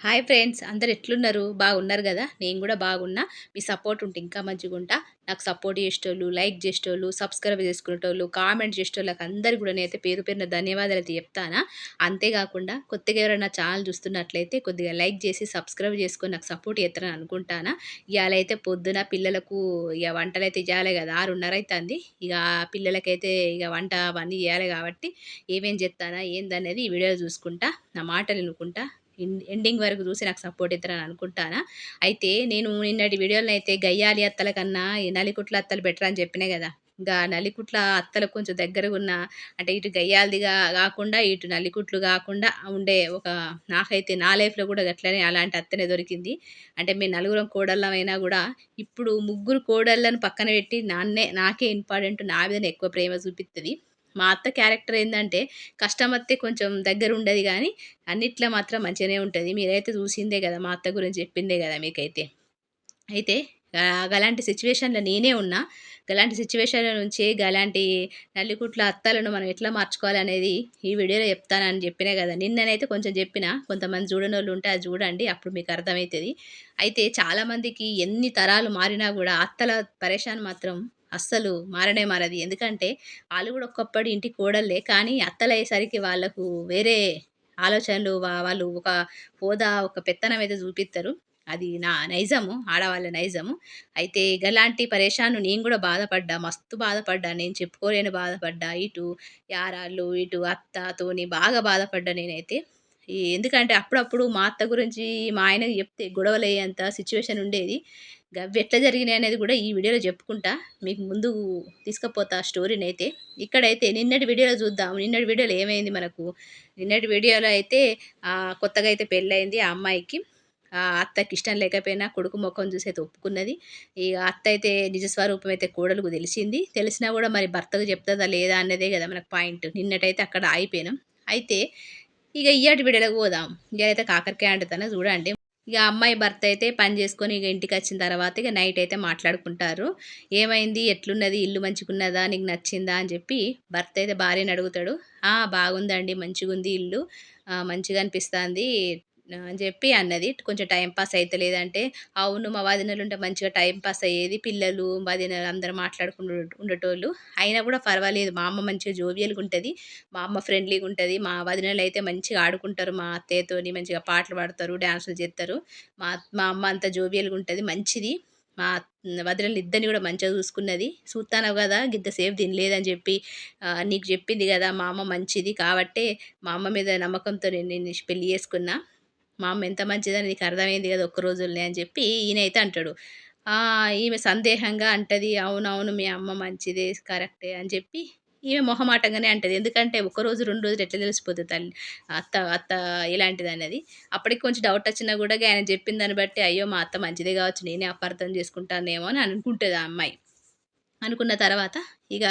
Hi friends, అందరు ఎట్లున్నారు? బాగున్నారు కదా? నేను కూడా బాగున్నా. మీ సపోర్ట్ ఉంటే ఇంకా మంచిగుంటా. నాకు సపోర్ట్ చేసేటోళ్ళు, లైక్ చేసేటోళ్ళు, సబ్స్క్రైబ్ చేసుకునేటోళ్ళు, కామెంట్ చేసేటోళ్ళకి అందరికి కూడా నేనైతే పేరు పేరున ధన్యవాదాలైతే చెప్తానా. అంతేకాకుండా కొత్తగా ఎవరైనా ఛానల్ చూస్తున్నట్లయితే కొద్దిగా లైక్ చేసి, సబ్స్క్రైబ్ చేసుకొని నాకు సపోర్ట్ చేస్తారని అనుకుంటానా. ఇయాలైతే పొద్దున పిల్లలకు ఇక వంటలైతే చేయాలి కదా! 6:30 అయితాంది. ఇక పిల్లలకైతే ఇక వంట అవన్నీ చేయాలి కాబట్టి ఏమేం చేస్తానా, ఏందనేది ఈ వీడియోలో చూసుకుంటా, నా మాటలు వినుకుంటా ఎండింగ్ వరకు చూసి నాకు సపోర్ట్ ఇస్తారని అనుకుంటానా. అయితే నేను నిన్నటి వీడియోలో అయితే గయ్యాళి అత్తల కన్నా ఈ నలికుట్ల అత్తలు బెటర్ అని చెప్పినా కదా! నల్లికుట్ల అత్తలకు కొంచెం దగ్గరగున్న, అంటే ఇటు గయ్యాళిదిగా గాకుండా, ఇటు నల్లికుట్లు గాకుండా ఉండే ఒక, నాకైతే నా లైఫ్‌లో కూడా గట్లనే అలాంటి అత్తనే దొరికింది. అంటే మేము నలుగురం కోడళ్ళమైనా గూడా ఇప్పుడు ముగ్గురు కోడళ్ళని పక్కన పెట్టి నాకే ఇంపార్టెంట్, నా మీదనే ఎక్కువ ప్రేమ చూపిత్తది. మా అత్త క్యారెక్టర్ ఏందంటే కష్టమొత్తే కొంచెం దగ్గరుండది గానీ అన్నిట్లో మాత్రం మంచిగానే ఉంటది. మీరైతే చూసిందే గదా! మా అత్త గురించి చెప్పిందే గదా మీకైతే. అయితే గలాంటి సిట్యుయేషన్‌లో నేనే ఉన్నా. గలాంటి సిట్యుయేషన్‌ల నుంచి గలాంటి నల్లికుట్ల అత్తలను మనం ఎట్లా మార్చుకోవాలనేది ఈ వీడియోలో చెప్తానని చెప్పినా గదా! నిన్ననైతే కొంచెం చెప్పినా. కొంతమంది చూడనోళ్ళుంటే అది చూడండి. అప్పుడు మీకు అర్థమైతది. అయితే చాలామందికి ఎన్ని తరాలు మారినా గూడా అత్తల పరేషాన్ మాత్రం అస్సలు మారనే మారది. ఎందుకంటే ఆళ్ళు గూడా ఒకప్పటి ఇంటి కోడళ్ళే. కానీ అత్తలయ్యేసరికి వాళ్ళకు వేరే ఆలోచనలు, వాళ్ళు ఒక హోదా, ఒక పెత్తనం అయితే చూపిత్తరు. అది నా నైజము. ఆడవాళ్ళ నైజము. అయితే గలాంటి పరేషాను నేను గూడా బాధపడ్డా. మస్తు బాధపడ్డా. నేను చెప్పుకోలేని బాధపడ్డా. ఇటు యారాళ్ళు, ఇటు అత్తతోని బాగా బాధపడ్డా నేనైతే. ఎందుకంటే అప్పుడప్పుడు మా అత్త గురించి మా ఆయనకి చెప్తే గొడవలయ్యేంత సిట్యుయేషన్ ఉండేది. గవ్వెట్లా జరిగినాయనేది గూడా ఈ వీడియోలో చెప్పుకుంటా. మీకు ముందు తీసుకపోతా స్టోరీనైతే. ఇక్కడైతే నిన్నటి వీడియోలో చూద్దాం. నిన్నటి వీడియోలో ఏమైంది మనకు? నిన్నటి వీడియోలో అయితే కొత్తగా అయితే పెళ్ళయింది ఆ అమ్మాయికి. అత్తకిష్టం లేకపోయినా కొడుకు మొఖం చూసి అయితే ఒప్పుకున్నది. ఇగ అత్త అయితే నిజ స్వరూపం అయితే కోడలుకు తెలిసింది. తెలిసినా గూడా మరి భర్తకు చెప్తదా లేదా అన్నదే గదా మనకు పాయింట్. నిన్నటైతే అక్కడ ఆగిపోయినాం. అయితే ఇగ ఇయ్యాటి వీడియోలోకి పోదాం. ఇయాలైతే కాకరకాయ అండుతాను చూడండి. ఇగ అమ్మాయి భర్త అయితే పని చేసుకొని ఇగ ఇంటికచ్చిన తర్వాత ఇగ నైట్ అయితే మాట్లాడుకుంటారు. ఏమైంది? ఎట్లున్నది? ఇల్లు మంచిగున్నదా? నీకు నచ్చిందా? అని చెప్పి భర్త అయితే భార్యని అడుగుతాడు. "ఆ! బాగుందండి. మంచిగుంది ఇల్లు. మంచిగా అనిపిస్తాంది" అని చెప్పి అన్నది. కొంచెం టైమ్ పాస్ అయితలేదంటే, "అవును, మా వదినలుంటే మంచిగా టైమ్ పాస్ అయ్యేది. పిల్లలు, వదినలు అందరూ మాట్లాడుకుంటూ ఉండేటోళ్ళు. అయినా కూడా పర్వాలేదు. మా అమ్మ మంచిగా జోవియల్‌గుంటది. మా అమ్మ ఫ్రెండ్లీగుంటది. మా వదినలైతే మంచిగా ఆడుకుంటారు మా అత్తయ్యతోని. మంచిగా పాటలు పాడతారు, డాన్సులు జేత్తరు. మా అమ్మ అంతా జోవియల్‌గుంటది. మంచిది. మా వదినలిద్దరిని గూడా మంచిగా చూసుకున్నది. సూత్తన్నావు గదా! గింతసేపు తినలేదని జెప్పి నీకు జెప్పింది గదా! మా అమ్మ మంచిది. కాబట్టే మా అమ్మ మీద నమ్మకంతో నేను నిన్ను పెళ్లి చేసుకున్నా. మా అమ్మ ఎంత మంచిదని నీకు అర్థమైంది గదా ఒక్క రోజుల్నే" అని జెప్పి ఈయనైతే అంటాడు. ఈమె సందేహంగా అంటది, "అవునవును, మీ అమ్మ మంచిదే, కరెక్టే" అని చెప్పి ఈమె మొహమాటంగానే అంటది. ఎందుకంటే ఒకరోజు, 2 రోజులు ఎట్లా తెలిసిపోతది అత్త అత్త ఎలాంటిదన్నది. అప్పటికి కొంచెం డౌటొచ్చినా గూడా ఆయన జెప్పిన దాన్ని బట్టి, అయ్యో! మా అత్త మంచిదే గావచ్చు, నేనే అపార్థం జేసుకుంటానేమో అని అనుకుంటది ఆ అమ్మాయి. అనుకున్న తర్వాత ఇక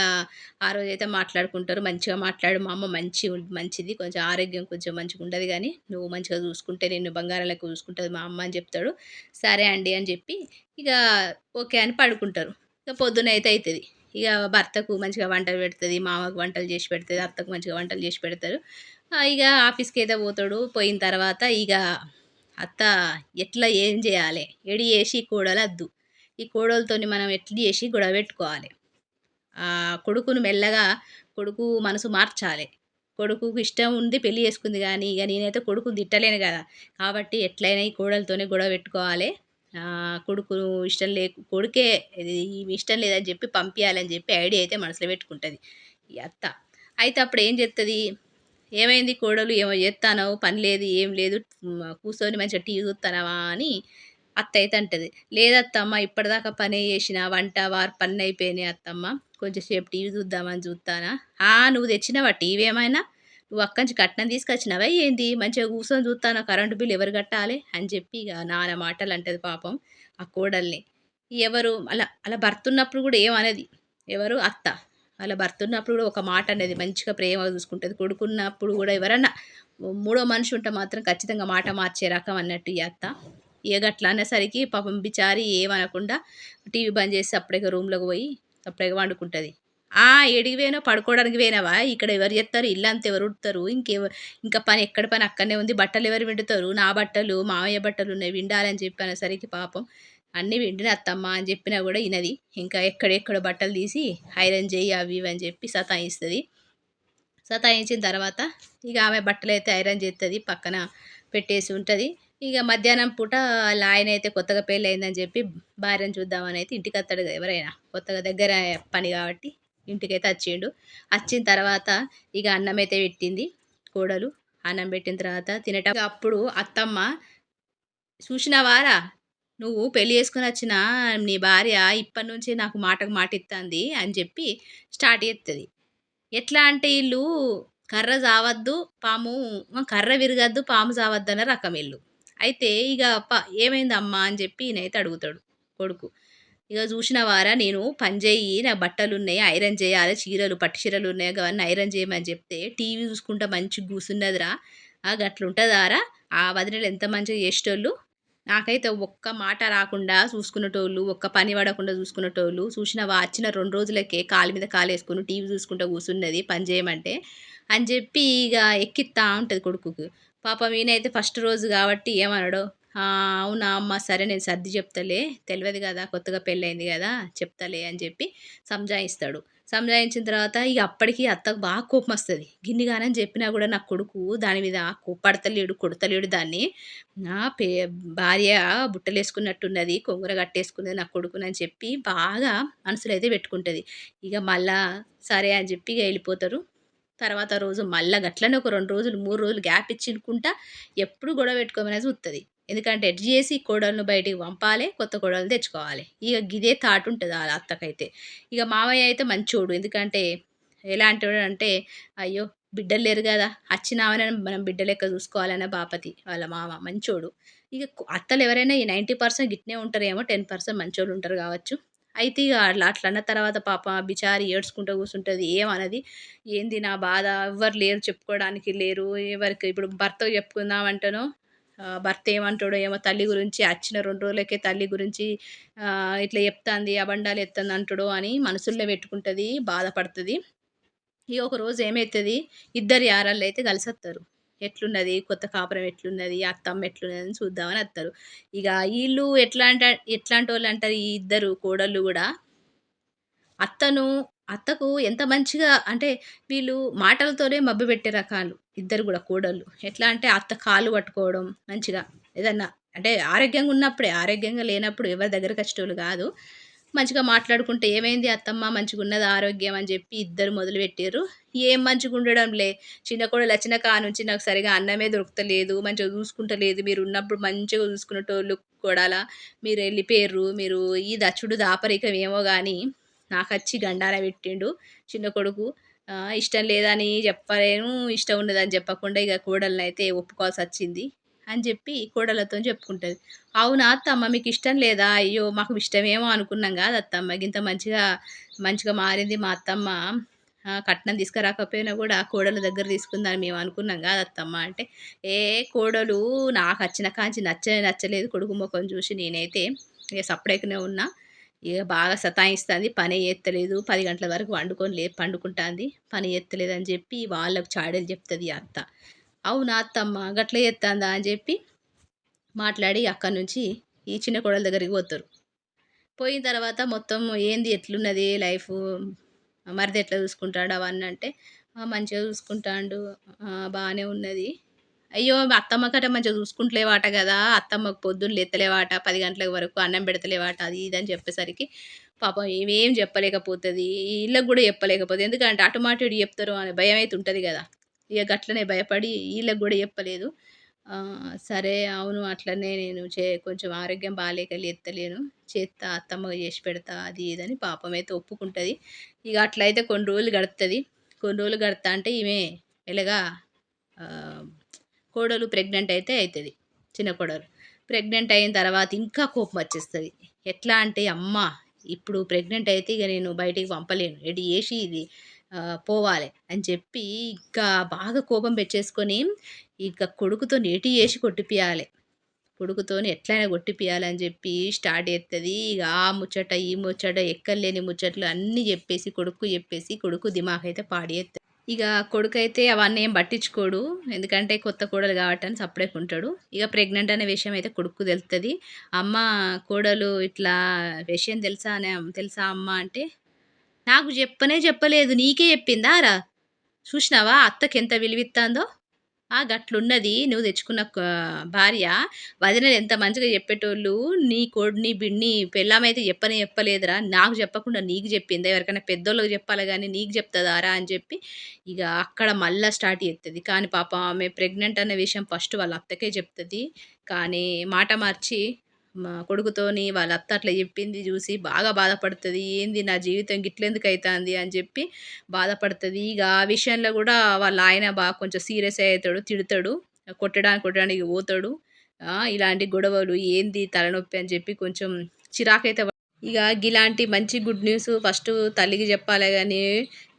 ఆ రోజైతే మాట్లాడుకుంటారు. మంచిగా మాట్లాడు, మా అమ్మ మంచిది. కొంచెం ఆరోగ్యం కొంచెం మంచిగుండదు గానీ, నువ్వు మంచిగా చూసుకుంటే నిన్ను బంగారం లెక్క చూసుకుంటది మా అమ్మ అని చెప్తాడు. సరే అండి అని చెప్పి ఇక ఓకే అని పడుకుంటారు. ఇక పొద్దునైతే అయితది. ఇక భర్తకు మంచిగా వంటలు పెడుతది. మామకు వంటలు చేసి పెడుతది. అత్తకు మంచిగా వంటలు చేసి పెడతారు. ఇక ఆఫీస్‌కైతే పోతాడు. పోయిన తర్వాత ఇక అత్త ఎట్లా ఏం చేయాలి? ఎడి చేసి కోడలద్దు. ఈ కోడలతోని మనం ఎట్లా చేసి గొడవ పెట్టుకోవాలి. కొడుకును మెల్లగా, కొడుకు మనసు మార్చాలి. కొడుకుకి ఇష్టం ఉంది, పెళ్లి చేసుకుంది గానీ, ఇగ నేనైతే కొడుకుని తిట్టలేను గదా! కాబట్టి ఎట్లైనా ఈ కోడలతోనే గొడవ పెట్టుకోవాలి. కొడుకు ఇష్టం కొడుకే ఇది ఈమె ఇష్టం లేదని జెప్పి పంపియాలని జెప్పి ఐడియా అయితే మనసులో పెట్టుకుంటది ఈ అత్త. అయితే అప్పుడేం జేత్తది? "ఏమైంది కోడలు, ఏమో జేత్తాన్నావు? పని లేదు, ఏం లేదు. కూసోని మంచిగా టీవీ జూత్తన్నావా" అని అత్తయితే అంటది. "లేదత్తమ్మ, ఇప్పటిదాకా పనే జేషినా. వంట, పనులయిపోయినాయి అత్తమ్మ. కొంచెం సేపు టీవీ చూద్దామని చూత్తానా." "నువ్వు తెచ్చినవా టీవీ ఏమైనా? నువ్వు అక్కడి నుంచి కట్నం తీసుకొచ్చినవా ఏంది? మంచిగా కూసోని చూత్తాన్నావు. కరెంట్ బిల్ ఎవరు కట్టాలే?" అని చెప్పి ఇగ నానా మాటలంటది పాపం ఆ కోడల్ని. ఎవరు ఆళ్ళ భర్తున్నప్పుడు గూడా ఏమనది. ఎవరు? అత్త. ఆళ్ళ భర్తున్నప్పుడు గూడా ఒక మాట అనేది. మంచిగా ప్రేమగా చూసుకుంటది. కొడుకున్నప్పుడు గూడా ఎవరన్నా మూడో మనిషి ఉంటే మాత్రం ఖచ్చితంగా మాట మార్చే రకం అన్నట్టు ఈ అత్త. ఇగ గట్లా అనేసరికి పాపం బిచారి ఏమనకుండా టీవీ బంద్ చేసి సప్పుడేక రూమ్‌లోకి పోయి సప్పుడేక పండుకుంటది. ఆ! ఏడికి పోయినావు? పడుకోవడానికి పోయినావా? ఇక్కడ ఎవరు జేత్తరు? ఇల్లంతా ఎవరు ఊడుత్తరు? ఇంకా పని ఎక్కడి పని అక్కడనే ఉంది. బట్టలెవరు పిండుతరు? నా బట్టలు, మామయ్య బట్టలున్నాయి విండాలని చెప్పి అనేసరికి పాపం అన్నీ విండిన అత్తమ్మ అని చెప్పినా గూడా ఇనది. ఇంకా ఎక్కడెక్కడో బట్టలు తీసి ఐరన్ చెయ్యి అవి ఇవి అని చెప్పి సతాయిస్తది. సతాయించిన తర్వాత ఇక ఆమె బట్టలైతే ఐరన్ జేత్తది. పక్కన పెట్టేసి ఉంటది. ఇగ మధ్యాహ్నం పూట ఆళ్ళ ఆయనైతే కొత్తగా పెళ్లయిందని జెప్పి భార్యను చూద్దామనైతే ఇంటికత్తడు గదా! ఎవరైనా. కొత్తగా దగ్గర పని గాబట్టి ఇంటికైతే అచ్చిండు. అచ్చిన తర్వాత ఇగ అన్నమైతే పెట్టింది కోడలు. అన్నం పెట్టిన తర్వాత అప్పుడు అత్తమ్మ "చూషినవారా నువ్వు పెళ్లి చేసుకొనొచ్చిన నీ భార్య ఇప్పటినుంచే నాకు మాటకు మాటిత్తాంది" అని జెప్పి స్టార్ట్ జేత్తది. ఎట్లా అంటే ఈళ్ళు కర్ర జావద్దు, పాము కర్ర విరగద్దు, పాము జావద్దన్న రకం ఈళ్ళు. అయితే ఇగ "ఏమైందమ్మా?" అని జెప్పి ఈయనైతే అడుగుతాడు కొడుకు. "ఇగ జూషినవారా నేను పని జెయ్యి, నా బట్టలున్నయి ఐరన్ జేయాలె, చీరలు పట్టు చీరలున్నయి గవన్నీ ఐరన్ జేయమని జెప్తే టీవీ జూసుకుంటా మంచిగ గూసున్నదిరా. గట్లుంటదారా? ఆ వదినలు ఎంత మంచిగా జేసేటోళ్ళు. నాకైతే ఒక్క మాట రాకుండా చూసుకునేటోళ్ళు, ఒక్క పని పడకుండా చూసుకునేటోళ్ళు. చూసినవా వచ్చిన 2 రోజులకే కాలు మీద కాలేసుకొని టీవీ చూసుకుంటా కూసున్నది పని చేయమంటే" అని చెప్పి ఇగ ఎక్కిత్తా ఉంటది కొడుకుకి. పాపం ఈయనైతే ఫస్ట్ రోజు కాబట్టి ఏమనడు. అవునా అమ్మ! సరే నేను సర్ది చెప్తాలే. తెలవదు గదా! కొత్తగా పెళ్ళయింది గదా! చెప్తాలే అని చెప్పి సంజాయిస్తాడు. సంజాయించిన తర్వాత ఇగ అప్పటికి అత్తకు బాగా కోపమొస్తది. గిన్నిగానం చెప్పినా గూడా నా కొడుకు దాని మీద కోప్పడతలేడు, కొడతలేడు దాన్ని. నా పే భార్య బుట్టలేసుకున్నట్టున్నది, కొంగుర కట్టేసుకున్నది నా కొడుకునని చెప్పి బాగా మనసులో అయితే పెట్టుకుంటది. ఇగ మళ్ళా సరే అని చెప్పి ఇగ ఎళ్ళిపోతారు. తర్వాత రోజు మళ్ళా గట్లనే ఒక 2 రోజులు, 3 రోజులు గ్యాప్ ఇచ్చుకుంటా ఎప్పుడు గొడవ పెట్టుకోమనే చూత్తది. ఎందుకంటే ఎటు చేసి కోడళ్ళను బయటికి పంపాలే, కొత్త కోడల్ని తెచ్చుకోవాలి. ఇగ గిదే థాట్ ఉంటది ఆళ్ళ అత్తకైతే. ఇగ మావయ్య అయితే మంచోడు. ఎందుకంటే ఎలాంటోడంటే అయ్యో! బిడ్డలు లేరు గదా! అచ్చిన ఆమెను మనం బిడ్డ లెక్క చూసుకోవాలన్న బాపతి వాళ్ళ మామ మంచోడు. ఇగ అత్తలెవరైనా ఈ 90% గిట్నే ఉంటారేమో 10% మంచోళ్ళుంటారు గావచ్చు. అయితే ఇగ అట్లన్న తర్వాత పాపం ఆ బిచారి ఏడ్చుకుంటూ కూసుంటది. ఏమనది. ఏంది నా బాధ ఎవ్వరు లేరు చెప్పుకోవడానికి లేరు. ఎవరికి ఇప్పుడు భర్తకు చెప్పుకుందామంటేనో భర్త ఏమంటాడో ఏమో తల్లి గురించి అచ్చిన 2 రోజులకే తల్లి గురించి ఇట్లా చెప్తాంది, అబండాలు ఎత్తంది అంటాడో అని మనసుల్లో పెట్టుకుంటది, బాధపడతది. ఇగ ఒకరోజు ఏమైతది, ఇద్దరు యారాళ్ళైతే కలిసత్తరు. ఎట్లున్నది, కొత్త కాపురం ఎట్లున్నది, అత్తమ్మ ఎట్లున్నదని చూద్దామని అత్తరు. ఇగ ఈళ్ళు ఎట్లాంటోళ్ళంటారు ఈ ఇద్దరు కోడళ్ళు గూడా, అత్తను అత్తకు ఎంత మంచిగా అంటే వీళ్ళు మాటలతోనే మభ్యపెట్టే రకాలు. ఇద్దరు గూడా కోడళ్ళు. ఎట్లా అంటే అత్త కాళ్ళు పట్టుకోవడం మంచిగా ఏదన్నా అంటే ఆరోగ్యంగా ఉన్నప్పుడే, ఆరోగ్యంగా లేనప్పుడు ఎవరి దగ్గరకచ్చేటోళ్ళు గాదు. మంచిగా మాట్లాడుకుంటే "ఏమైంది అత్తమ్మ మంచిగున్నదా ఆరోగ్యం" అని జెప్పి ఇద్దరు మొదలుపెట్టిర్రు. ఏం మంచిగుండడంలే. చిన్న కోడలు వచ్చిన కానుంచి నాకు సరిగ్గా అన్నమే దొరుకుతలేదు. మంచిగా చూసుకుంటలేదు. మీరున్నప్పుడు మంచిగా చూసుకునేటోళ్ళు కోడలా. మీరెళ్ళిపోయిర్రు. మీరు ఈ దచ్చుడు దాపరికం ఏమో గానీ నాకచ్చి గండాన పెట్టిండు చిన్న కొడుకు. ఇష్టం లేదని చెప్పలేను, ఇష్టం ఉన్నదని చెప్పకుండా ఇగ కోడలనైతే ఒప్పుకోవాల్సొచ్చింది అని జెప్పి కోడళ్ళతోని చెప్పుకుంటది. "అవునా అత్తమ్మ మీకిష్టం లేదా? అయ్యో! మాకు ఇష్టమేమో అనుకున్నాం గాదత్తమ్మ. గింత మంచిగా మారింది మా అత్తమ్మ. కట్నం తీసుకురాకపోయినా గూడా కోడలు దగ్గర తీసుకుందని మేము అనుకున్నాం గాదత్తమ్మ" అంటే, "ఏ కోడలు నాకచ్చిన కాంచి నచ్చనే నచ్చలేదు కొడుకు మొఖం జూసి నేనైతే ఇగ సప్పుడేకనే ఉన్నా. ఇగ బాగా సతాయిస్తాంది. పనే జేత్తలేదు. 10 గంటల వరకు పండుకుంటాంది. పని జేత్తలేదని జెప్పి వాళ్ళకు చాడీలు జెప్తది ఈ అత్త. అవునా అత్తమ్మ గట్ల జేత్తాందా అని జెప్పి మాట్లాడి అక్కడి నుంచి ఈ చిన్న కోడలు దగ్గరికి పోతారు. పోయిన తర్వాత మొత్తం ఏంది ఎట్లున్నది లైఫు, మరిది ఎట్లా చూసుకుంటాడు అవన్నీ అంటే, మంచిగా చూసుకుంటాండు. బానే ఉన్నది. అయ్యో! అత్తమ్మ కట మంచిగా చూసుకుంటలేవాట గదా! అత్తమ్మకు పొద్దున్న లేత్తలేవాట, 10 గంటల వరకు అన్నం పెడతలేవాట అది ఇది అని చెప్పేసరికి పాపం ఈమేం చెప్పలేకపోతది. ఈళ్ళకి గూడా చెప్పలేకపోతది. ఎందుకంటే అటు మాట ఇటు చెప్తారో అనే భయమైతే ఉంటది గదా! ఇగ గట్లనే భయపడి ఈళ్ళకి గూడా చెప్పలేదు. సరే అవును అట్లనే నేను కొంచెం ఆరోగ్యం బాలేక లేత్తలేను. చేత్తా అత్తమ్మకి చేసి పెడతా అది ఇది అని పాపమైతే ఒప్పుకుంటది. ఇగ అట్లయితే కొన్ని రోజులు గడుత్తది. కొన్ని రోజులు గడతాంటే ఈమె మెల్లగా ఆహ్, కోడలు ప్రెగ్నెంట్ అయితే అయితది. చిన్న కోడలు. ప్రెగ్నెంట్ అయిన తర్వాత ఇంకా కోపమొచ్చేస్తది. ఎట్లా అంటే, అమ్మా! ఇప్పుడు ప్రెగ్నెంట్ అయితే ఇగ నేను బయటికి పంపలేను. ఎటు జేసి ఇది పోవాలే అని చెప్పి ఇంకా బాగా కోపం పెంచేసుకొని, ఇక కొడుకుతోని ఎటు జేసి కొట్టిపియాలే. కొడుకుతోని ఎట్లైనా కొట్టిపియాలని చెప్పి స్టార్ట్ చేస్తుంది. ఇక ఆ ముచ్చట ఈ ముచ్చట ఎక్కడలేని ముచ్చట్లు అన్నీ చెప్పేసి కొడుకు చెప్పేసి కొడుకు దిమాగ్ అయితే పాడేస్తుంది. ఇక కొడుకైతే అవన్నీ ఏం పట్టించుకోడు. ఎందుకంటే కొత్త కోడలు కాబట్టి అని సప్పుడేక ఉంటాడు. ఇక ప్రెగ్నెంట్ అనే విషయం అయితే కొడుక్కు తెలుస్తుంది. అమ్మ కోడలు ఇట్లా విషయం తెలుసా అమ్మ అంటే, నాకు చెప్పనే చెప్పలేదు, నీకే చెప్పిందా రా, చూసినావా అత్తకెంత విలువిత్తాందో, గట్లున్నది నువ్వు తెచ్చుకున్న భార్య. వదినలు ఎంత మంచిగా చెప్పేటోళ్ళు, నీ పెళ్ళామైతే చెప్పలేదురా, నాకు చెప్పకుండా నీకు చెప్పిందా, ఎవరికైనా పెద్దోళ్ళకి చెప్పాలి కానీ నీకు చెప్తుందారా అని చెప్పి ఇక అక్కడ మళ్ళా స్టార్ట్ చేస్తుంది. కానీ పాపం ఆమె ప్రెగ్నెంట్ అనే విషయం ఫస్ట్ వాళ్ళ అత్తకే చెప్తుంది. కానీ మాట మార్చి మా కొడుకుతోని వాళ్ళ అత్త అట్లా చెప్పింది చూసి బాగా బాధపడుతుంది. ఏంది నా జీవితం గిట్లెందుకు అవుతుంది అని చెప్పి బాధపడుతుంది. ఇక ఆ విషయంలో కూడా వాళ్ళ ఆయన బాగా కొంచెం సీరియస్ అవుతాడు, తిడతాడు, కొట్టడానికి పోతాడు. ఇలాంటి గొడవలు ఏంది తలనొప్పి అని చెప్పి కొంచెం చిరాకైతే ఇక గిలాంటి మంచి గుడ్ న్యూస్ ఫస్ట్ తల్లికి చెప్పాలి కానీ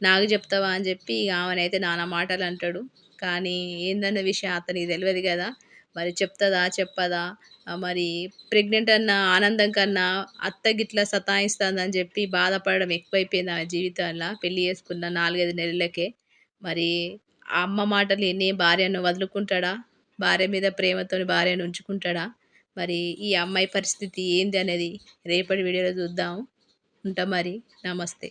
నాకు చెప్తావా అని చెప్పి ఇక ఆమెనైతే నానా మాటలు అంటాడు. కానీ ఏందన్న విషయం అతనికి తెలియదు కదా, మరి చెప్తుందా చెప్పదా. మరి ప్రెగ్నెంట్ అన్న ఆనందం కన్నా అత్త గిట్లా సతాయిస్తుందని చెప్పి బాధపడడం ఎక్కువైపోయింది ఆమె జీవితంలో. పెళ్లి చేసుకున్న 4-5 నెలలకే. మరి ఆ అమ్మ మాటలు విని భార్యను వదులుకుంటాడా, భార్య మీద ప్రేమతోని భార్యను ఉంచుకుంటాడా, మరి ఈ అమ్మాయి పరిస్థితి ఏంది అనేది రేపటి వీడియోలో చూద్దాం. ఉంటా మరి. నమస్తే.